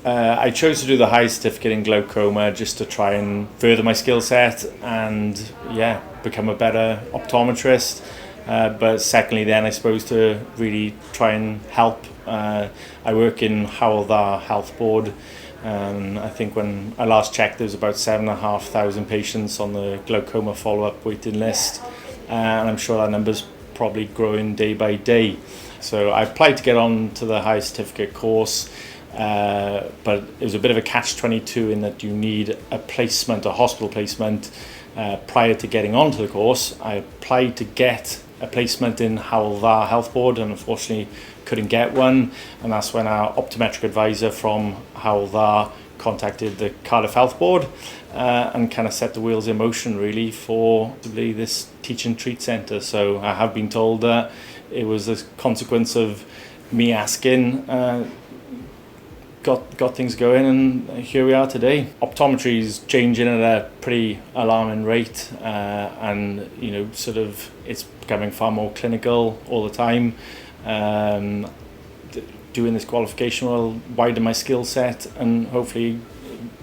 I chose to do the high certificate in glaucoma just to try and further my skill set and become a better optometrist. But secondly then I suppose to really try and help. I work in Vale Health Board. I think when I last checked there was about 7,500 patients on the glaucoma follow-up waiting list, and I'm sure that number's probably growing day by day. So I applied to get on to the high certificate course, but it was a bit of a catch-22 in that you need a placement, a hospital placement, prior to getting onto the course. I applied to get a placement in Vale Health Board and unfortunately couldn't get one, and that's when our optometric advisor from Vale contacted the Cardiff Health Board and kind of set the wheels in motion really for this teach and treat centre. So I have been told that it was a consequence of me asking, got things going, and here we are today. Optometry is changing at a pretty alarming rate, and it's becoming far more clinical all the time. Doing this qualification will widen my skill set and hopefully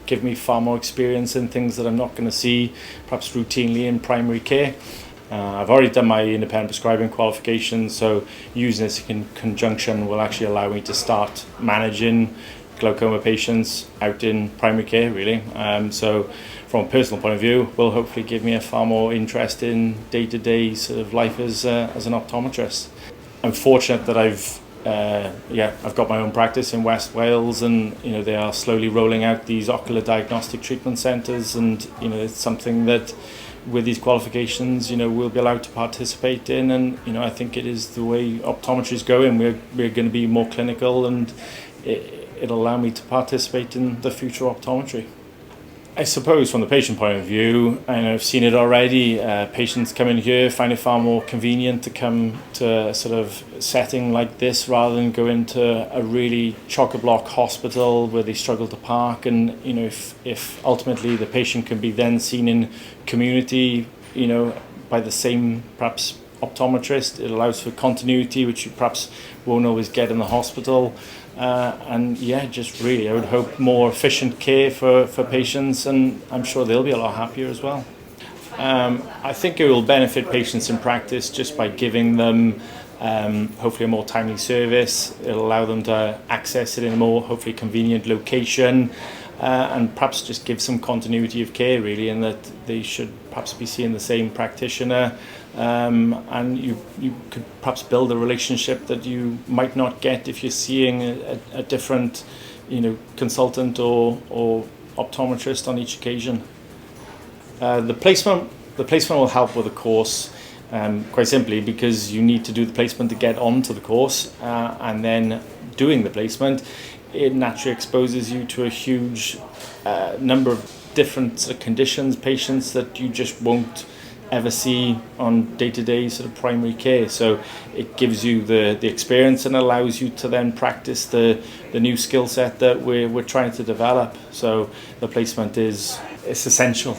give me far more experience in things that I'm not going to see perhaps routinely in primary care. I've already done my independent prescribing qualification, so using this in conjunction will actually allow me to start managing glaucoma patients out in primary care really. So from a personal point of view will hopefully give me a far more interest in day-to-day sort of life as an optometrist. I'm fortunate that I've got my own practice in West Wales, and they are slowly rolling out these ocular diagnostic treatment centres, and it's something that with these qualifications we'll be allowed to participate in, and I think it is the way optometry is going. We're going to be more clinical, and it'll allow me to participate in the future of optometry. I suppose from the patient point of view, I've seen it already. Patients come in here, find it far more convenient to come to a sort of setting like this rather than go into a really chock-a-block hospital where they struggle to park. And if ultimately the patient can be then seen in community, by the same perhaps optometrist, it allows for continuity, which you perhaps won't always get in the hospital. Just really I would hope more efficient care for patients, and I'm sure they'll be a lot happier as well. I think it will benefit patients in practice just by giving them hopefully a more timely service. It'll allow them to access it in a more hopefully convenient location, and perhaps just give some continuity of care really, and that they should perhaps be seeing the same practitioner, and you could perhaps build a relationship that you might not get if you're seeing a different consultant or optometrist on each occasion. The placement will help with the course, quite simply because you need to do the placement to get onto the course, and then doing the placement it naturally exposes you to a huge number of different sort of conditions, patients that you just won't ever see on day-to-day sort of primary care. So it gives you the experience and allows you to then practice the new skill set that we're trying to develop. So the placement is essential.